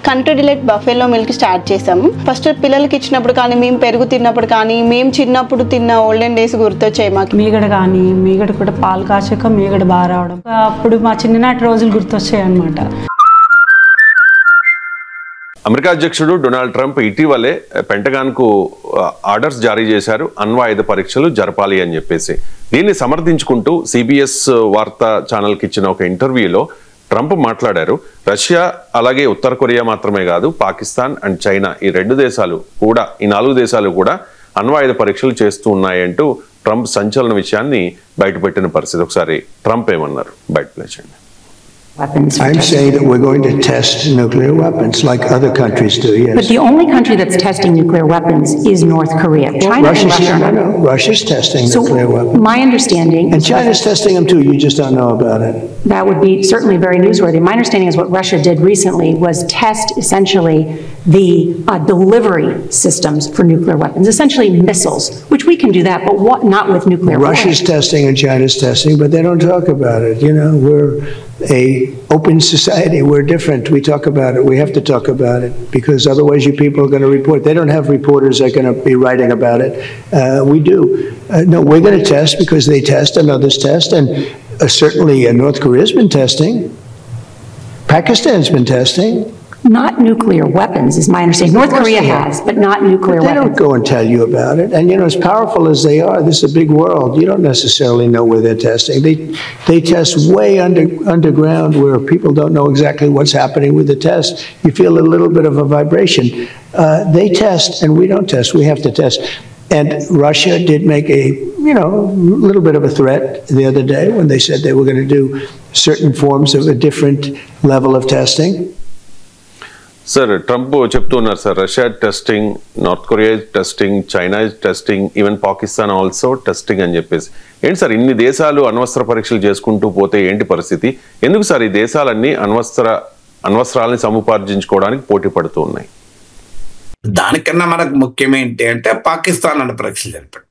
Country delight buffalo milk start చేసాము. First పిల్లలకి ఇచ్చినప్పుడు కానీ, మేము పెరుగు తిన్నప్పుడు కానీ, మేము చిన్నప్పుడు తిన్న ఓల్డెన్ డేస్ గుర్తొచ్చాయి మాకు. మీగడ కానీ, మీగడ కూడా పాలు కాచాక మీగడ బాగా రావడం, అప్పుడు మా చిన్ననాటి రోజులు గుర్తొచ్చాయి అన్నమాట. అమెరికా అధ్యక్షుడు డొనాల్డ్ ట్రంప్ ఇటీవలే పెంటగాన్కు ఆర్డర్స్ జారీ చేశారు, అణ్వాయుధ పరీక్షలు జరపాలి అని చెప్పేసి. దీన్ని సమర్థించుకుంటూ సిబిఎస్ వార్తా ఛానల్కి ఇచ్చిన ఒక ఇంటర్వ్యూలో ట్రంప్ మాట్లాడారు, రష్యా అలాగే ఉత్తర కొరియా మాత్రమే కాదు, పాకిస్తాన్ అండ్ చైనా ఈ 2 దేశాలు కూడా, ఈ 4 దేశాలు కూడా అణ్వాయుధ పరీక్షలు చేస్తూ ఉన్నాయంటూ ట్రంప్ సంచలన విషయాన్ని బయటపెట్టిన పరిస్థితి. ఒకసారి ట్రంప్ ఏమన్నారు బయట లేచండి. I'm saying that we're going to test nuclear weapons like other countries do, yes. But the only country that's testing nuclear weapons is North Korea. China Russia's testing nuclear weapons. My understanding... And China's testing them too, you just don't know about it. That would be certainly very newsworthy. My understanding is what Russia did recently was test essentially the delivery systems for nuclear weapons, essentially missiles, which we can do that, but not with nuclear weapons. Russia's testing and China's testing, but they don't talk about it. You know, we're a open society. We're different. We talk about it. We have to talk about it because otherwise you people are going to report. They don't have reporters that are going to be writing about it. We do. No, we're going to test because they test and others test. And certainly North Korea's been testing. Pakistan's been testing. Not nuclear weapons, is my understanding. North Korea has, but not nuclear weapons. They don't go and tell you about it. And, you know, as powerful as they are, this is a big world. You don't necessarily know where they're testing. They test way underground where people don't know exactly what's happening with the test. You feel a little bit of a vibration. They test, and we don't test. We have to test. And Russia did make a, you know, little bit of a threat the other day when they said they were going to do certain forms of a different level of testing. Sir, Trump చెప్తున్నారు sir, Russia testing, North Korea testing, China testing, even Pakistan also testing అని చెప్పేసి. ఏంటి sir ఇన్ని దేశాలు అణ్వస్త్ర పరీక్షలు చేసుకుంటూ పోతే ఏంటి పరిస్థితి? ఎందుకు సార్ ఈ దేశాలన్నీ అణ్వస్త్రాలని సముపార్జించుకోవడానికి పోటీ పడుతూ ఉన్నాయి? దానికన్నా మనకు ముఖ్యమేంటి అంటే పాకిస్తాన్ అణుపరీక్షలు జరిపాడు.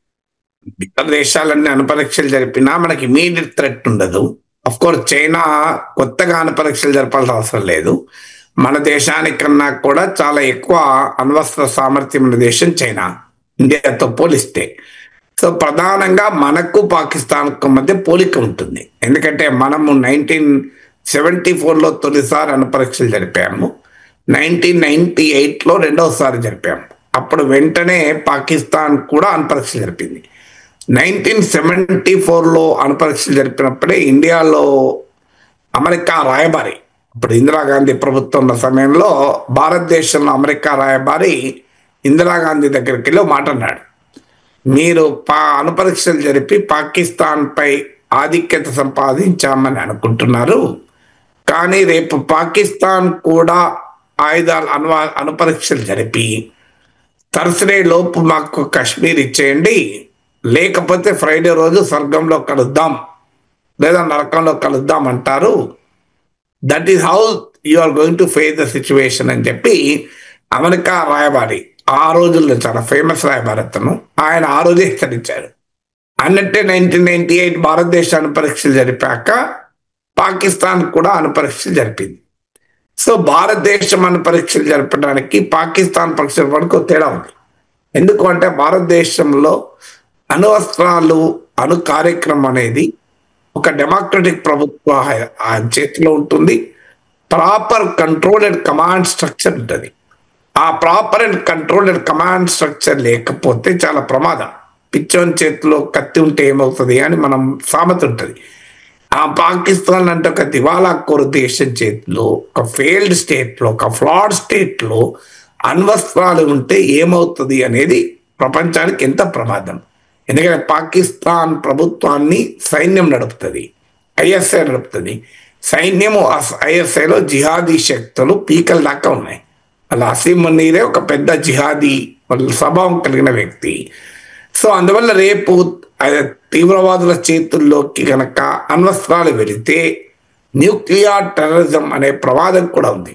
ఇతర దేశాలన్నీ అణుపరీక్షలు జరిపినా మనకి ఇమీడియట్ థ్రెట్ ఉండదు. అఫ్ కోర్స్ చైనా కొత్తగా అణుపరీక్షలు జరపాల్సిన అవసరం లేదు. మన దేశానికన్నా కూడా చాలా ఎక్కువ అణ్వస్త్ర సామర్థ్యం ఉన్న దేశం చైనా, ఇండియాతో పోలిస్తే. సో ప్రధానంగా మనకు పాకిస్తాన్కు మధ్య పోలిక ఉంటుంది. ఎందుకంటే మనము 1974లో తొలిసారి అణుపరీక్షలు జరిపాము, 1998లో రెండవసారి జరిపాము. అప్పుడు వెంటనే పాకిస్తాన్ కూడా అణుపరీక్షలు జరిపింది. 1974లో అణుపరీక్షలు జరిపినప్పుడే ఇండియాలో అమెరికా రాయబారి, ఇప్పుడు ఇందిరాగాంధీ ప్రభుత్వం ఉన్న సమయంలో భారతదేశంలో అమెరికా రాయబారి ఇందిరాగాంధీ దగ్గరికి వెళ్ళి మాట్లాడాడు, మీరు అణుపరీక్షలు జరిపి పాకిస్తాన్పై ఆధిక్యత సంపాదించామని అనుకుంటున్నారు, కానీ రేపు పాకిస్తాన్ కూడా అణుపరీక్షలు జరిపి థర్స్డే లోపు మాకు కాశ్మీర్ ఇచ్చేయండి, లేకపోతే ఫ్రైడే రోజు స్వర్గంలో కలుద్దాం లేదా నరకంలో కలుద్దాం అంటారు. That is how you are going to face the situation అని చెప్పి అమెరికా రాయబారి, ఆ రోజుల్లో చాలా ఫేమస్ రాయబారి అతను, ఆయన ఆ రోజే హెచ్చరించారు. అన్నట్టే 1998 భారతదేశ అణుపరీక్షలు జరిపాక పాకిస్తాన్ కూడా అణుపరీక్షలు జరిపింది. సో భారతదేశం అణుపరీక్షలు జరపడానికి పాకిస్తాన్ పరీక్షల వరకు తేడా ఉంది. ఎందుకు అంటే భారతదేశంలో అణువస్త్రాలు అణు కార్యక్రమం అనేది ఒక డెమోక్రటిక్ ప్రభుత్వ చేతిలో ఉంటుంది. ప్రాపర్ కంట్రోల్డ్ కమాండ్ స్ట్రక్చర్ ఉంటుంది. ఆ proper and controlled command structure లేకపోతే చాలా ప్రమాదం. పిచ్చోని చేతిలో కత్తి ఉంటే ఏమవుతుంది అని మనం సామెత ఉంటుంది. ఆ పాకిస్తాన్ అంటే ఒక దివాలా కోరు దేశం చేతిలో, ఒక ఫెయిల్డ్ స్టేట్లో, ఒక ఫ్లాడ్ స్టేట్లో అణ్వస్త్రాలు ఉంటే ఏమవుతుంది అనేది ప్రపంచానికి ఎంత ప్రమాదం. ఎందుకంటే పాకిస్తాన్ ప్రభుత్వాన్ని సైన్యం నడుపుతుంది, ఐఎస్ఐ నడుపుతుంది. సైన్యము ఐఎస్ఐలో జిహాదీ శక్తులు పీకల దాకా ఉన్నాయి. అలా అసీం మునీరే ఒక పెద్ద జిహాదీ స్వభావం కలిగిన వ్యక్తి. సో అందువల్ల రేపు తీవ్రవాదుల చేతుల్లోకి కనుక అణ్వస్త్రాలు వెళితే న్యూక్లియర్ టెర్రరిజం అనే ప్రమాదం కూడా ఉంది.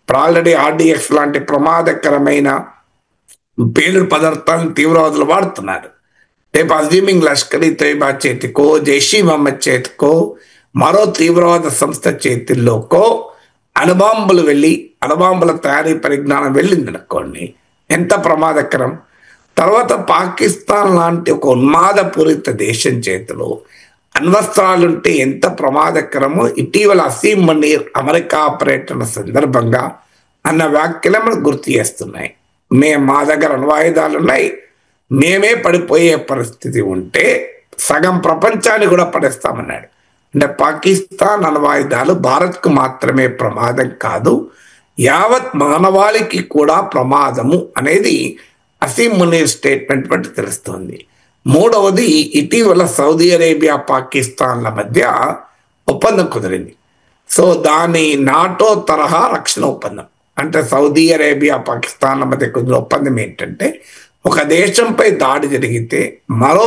ఇప్పుడు ఆల్రెడీ ఆర్డిఎక్స్ లాంటి ప్రమాదకరమైన పేలుడు పదార్థాలను తీవ్రవాదులు వాడుతున్నారు. రేపు అజ్యూమింగ్ లష్కర్ ఈ తోయిబా చేతికో, జైషీ మహమ్మద్ చేతికో, మరో తీవ్రవాద సంస్థ చేతుల్లోకో అణుబాంబులు వెళ్ళి అణుబాంబుల తయారీ పరిజ్ఞానం వెళ్ళింది అనుకోండి, ఎంత ప్రమాదకరం. తర్వాత పాకిస్తాన్ లాంటి ఒక ఉన్మాదపూరిత దేశం చేతిలో అణ్వస్త్రాలుంటే ఎంత ప్రమాదకరమో ఇటీవల అసీం మునీర్ అమెరికా పర్యటన సందర్భంగా అన్న వ్యాఖ్యలు మనకు గుర్తు చేస్తున్నాయి. మా దగ్గర అణ్వాయుధాలు ఉన్నాయి, మేమే పడిపోయే పరిస్థితి ఉంటే సగం ప్రపంచాన్ని కూడా పడేస్తామన్నాడు. అంటే పాకిస్తాన్ అణ్వాయుధాలు భారత్కు మాత్రమే ప్రమాదం కాదు, యావత్ మానవాళికి కూడా ప్రమాదము అనేది అసీం మునీర్ స్టేట్మెంట్ బట్టి తెలుస్తుంది. మూడవది, ఇటీవల సౌదీ అరేబియా పాకిస్తాన్ల మధ్య ఒప్పందం కుదిరింది. సో దాని నాటో తరహా రక్షణ ఒప్పందం. అంటే సౌదీ అరేబియా పాకిస్తాన్ల మధ్య కుదిరిన ఒప్పందం ఏంటంటే, ఒక దేశంపై దాడి జరిగితే మరో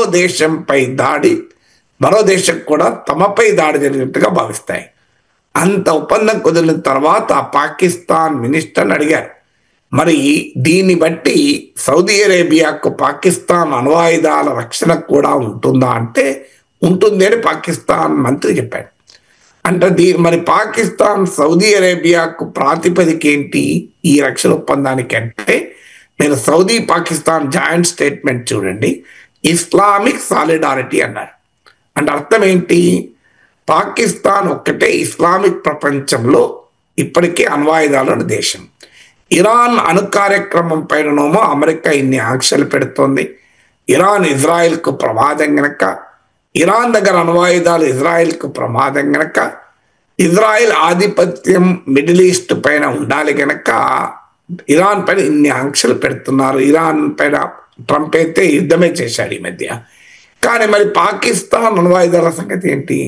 దేశం కూడా తమపై దాడి జరిగినట్టుగా భావిస్తాయి. అంత ఒప్పందం కుదిరిన తర్వాత పాకిస్తాన్ మినిస్టర్ని అడిగారు, మరి దీన్ని బట్టి సౌదీ అరేబియాకు పాకిస్తాన్ అణ్వాయుధాల రక్షణ కూడా ఉంటుందా అంటే ఉంటుంది అని పాకిస్తాన్ మంత్రి చెప్పాడు. అంటే మరి పాకిస్తాన్ సౌదీ అరేబియాకు ప్రాతిపదిక ఏంటి ఈ రక్షణ ఒప్పందానికి అంటే, నేను సౌదీ పాకిస్తాన్ జాయింట్ స్టేట్మెంట్ చూడండి, ఇస్లామిక్ సాలిడారిటీ అన్నారు. అంటే అర్థం ఏంటి, పాకిస్తాన్ ఒక్కటే ఇస్లామిక్ ప్రపంచంలో ఇప్పటికే అణ్వాయుధాలు ఉన్న దేశం. ఇరాన్ అణు కార్యక్రమం పైననేమో అమెరికా ఇన్ని ఆంక్షలు పెడుతోంది. ఇరాన్ ఇజ్రాయెల్కు ప్రమాదం గనక, ఇరాన్ దగ్గర అణ్వాయుధాలు ఇజ్రాయెల్కు ప్రమాదం గనక, ఇజ్రాయెల్ ఆధిపత్యం మిడిల్ ఈస్ట్ పైన ఉండాలి గనక ఇరాన్ పైన ఇన్ని ఆంక్షలు పెడుతున్నారు. ఇరాన్ పైన ట్రంప్ అయితే యుద్ధమే చేశాడు ఈ మధ్య. కానీ మరి పాకిస్తాన్ అణ్వాయుధాల సంగతి ఏంటి?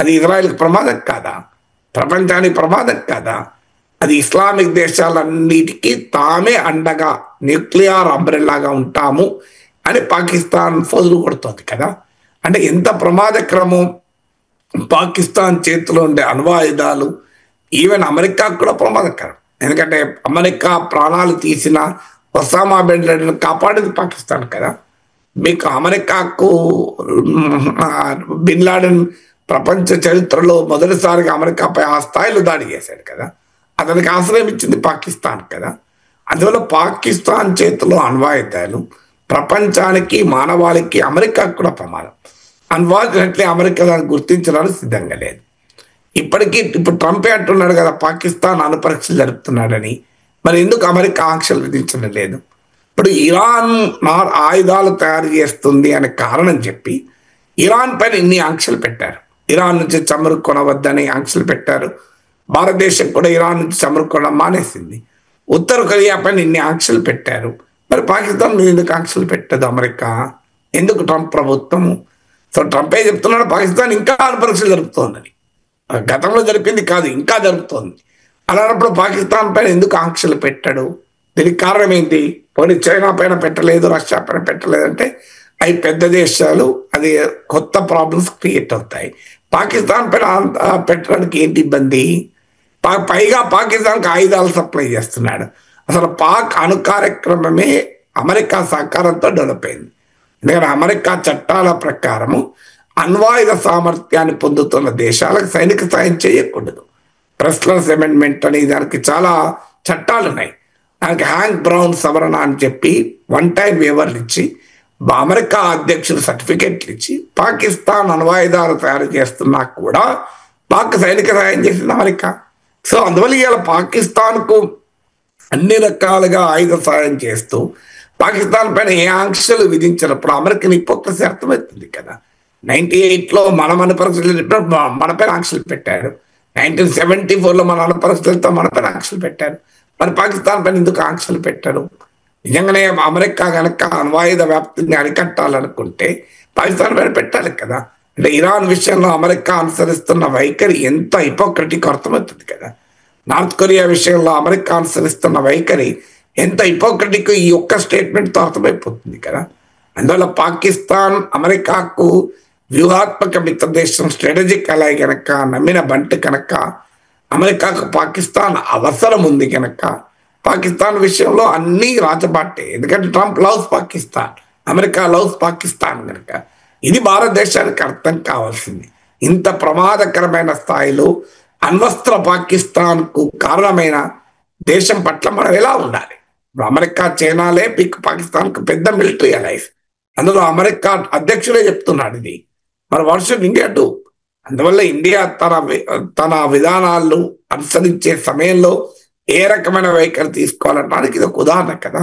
అది ఇజ్రాయెల్కి ప్రమాదం కాదా? ప్రపంచానికి ప్రమాదం కాదా? అది ఇస్లామిక్ దేశాలన్నిటికీ తామే అండగా న్యూక్లియర్ అంబ్రెల్లాగా ఉంటాము అని పాకిస్తాన్ ఫోజులు కొడుతోంది కదా. అంటే ఎంత ప్రమాదకరము పాకిస్తాన్ చేతిలో ఉండే అణ్వాయుధాలు. ఈవెన్ అమెరికాకు కూడా ప్రమాదకరం. ఎందుకంటే అమెరికా ప్రాణాలు తీసిన ఒసామా బిన్ లాడెన్ కాపాడేది పాకిస్తాన్ కదా. మీకు అమెరికాకు బిన్ లాడెన్ ప్రపంచ చరిత్రలో మొదటిసారిగా అమెరికాపై ఆ స్థాయిలో దాడి చేశాడు కదా. అతనికి ఆశ్రయం ఇచ్చింది పాకిస్తాన్ కదా. అందువల్ల పాకిస్తాన్ చేతిలో అణ్వాయుధాలు ప్రపంచానికి మానవాళికి అమెరికాకు కూడా ప్రమాదం. అన్ఫార్చునేట్లీ అమెరికా దాన్ని గుర్తించడానికి సిద్ధంగా లేదు. ఇప్పుడు ట్రంపే అంటున్నాడు కదా పాకిస్తాన్ అణు పరీక్షలు జరుపుతున్నాడని. మరి ఎందుకు అమెరికా ఆంక్షలు విధించడం లేదు? ఇప్పుడు ఇరాన్ ఆయుధాలు తయారు చేస్తుంది అనే కారణం చెప్పి ఇరాన్ పైన ఇన్ని ఆంక్షలు పెట్టారు. ఇరాన్ నుంచి చమురు కొనవద్దని ఆంక్షలు పెట్టారు. భారతదేశం కూడా ఇరాన్ నుంచి చమురు కొనడం మానేసింది. ఉత్తర కొరియా పైన ఇన్ని ఆంక్షలు పెట్టారు. మరి పాకిస్తాన్ మీద ఎందుకు ఆంక్షలు పెట్టదు అమెరికా? ఎందుకు ట్రంప్ ప్రభుత్వము? సో ట్రంపే చెప్తున్నాడు పాకిస్తాన్ ఇంకా అణు పరీక్షలు జరుపుతోందని. గతంలో జరిపింది కాదు, ఇంకా జరుపుతోంది. అలాంటప్పుడు పాకిస్తాన్ పైన ఎందుకు ఆంక్షలు పెట్టాడు? దీనికి కారణం ఏంటి? పోనీ చైనా పైన పెట్టలేదు, రష్యా పైన పెట్టలేదు అంటే అవి పెద్ద దేశాలు, అది కొత్త ప్రాబ్లమ్స్ క్రియేట్ అవుతాయి. పాకిస్తాన్ పైన పెట్టడానికి ఏంటి ఇబ్బంది? పైగా పాకిస్తాన్కి ఆయుధాలు సప్లై చేస్తున్నాడు. అసలు పాక్ అణు కార్యక్రమమే అమెరికా సహకారంతో డెవలప్ అయింది. ఎందుకంటే అమెరికా చట్టాల ప్రకారము అణ్వాయుధ సామర్థ్యాన్ని పొందుతున్న దేశాలకు సైనిక సాయం చేయకూడదు. ప్రెస్లర్స్ అమెండ్మెంట్ అని దానికి చాలా చట్టాలు ఉన్నాయి. దానికి హ్యాంక్ బ్రౌన్ సవరణ అని చెప్పి వన్ టైం వేవర్లు ఇచ్చి అమెరికా అధ్యక్షులు సర్టిఫికెట్లు ఇచ్చి పాకిస్తాన్ అణ్వాయుధాలు తయారు చేస్తున్నా కూడా పాక్ సైనిక సాయం చేసింది అమెరికా. సో అందువల్ల ఇవాళ పాకిస్తాన్కు అన్ని రకాలుగా ఆయుధ సాయం చేస్తూ పాకిస్తాన్ పైన ఏ ఆంక్షలు విధించినప్పుడు అమెరికన్ హిపోక్రసీ అర్థమవుతుంది కదా. 98లో మన పరీక్షలు మన పైన ఆంక్షలు పెట్టారు. 1974లో మన పరీక్షలతో మన పైన ఆంక్షలు పెట్టారు. మరి పాకిస్తాన్ పైన ఎందుకు ఆంక్షలు పెట్టారు? నిజంగానే అమెరికా కనుక అణ్వాయుధ వ్యాప్తిని అరికట్టాలనుకుంటే పాకిస్తాన్ పైన పెట్టాలి కదా. అంటే ఇరాన్ విషయంలో అమెరికా అనుసరిస్తున్న వైఖరి ఎంత హిపోక్రటిక్ అర్థమవుతుంది కదా. నార్త్ కొరియా విషయంలో అమెరికా అనుసరిస్తున్న వైఖరి ఎంత హిపోక్రటిక్ ఈ ఒక్క స్టేట్మెంట్తో అర్థమైపోతుంది కదా. అందువల్ల పాకిస్తాన్ అమెరికాకు వ్యూహాత్మక మిత్రదేశం, స్ట్రాటజిక్ అలై కనుక, నమ్మిన బంటు కనుక, అమెరికాకు పాకిస్తాన్ అవసరం ఉంది కనుక పాకిస్తాన్ విషయంలో అన్నీ రాజబాటే. ఎందుకంటే Trump loves Pakistan, America loves Pakistan కనుక ఇది భారతదేశానికి అర్థం కావాల్సింది. ఇంత ప్రమాదకరమైన స్థాయిలో అణ్వస్త్ర పాకిస్తాన్కు కారణమైన దేశం పట్ల మనం ఎలా ఉండాలి. ఇప్పుడు అమెరికా చైనాలే పాకిస్తాన్కు పెద్ద మిలిటరీ అలైస్, అందులో అమెరికా అధ్యక్షుడే చెప్తున్నాడు ఇది. మరి వర్షం ఇండియా డూ. అందువల్ల ఇండియా తన విధానాలను అనుసరించే సమయంలో ఏ రకమైన వైఖరి తీసుకోవాలనడానికి ఇది ఒక ఉదాహరణ కదా.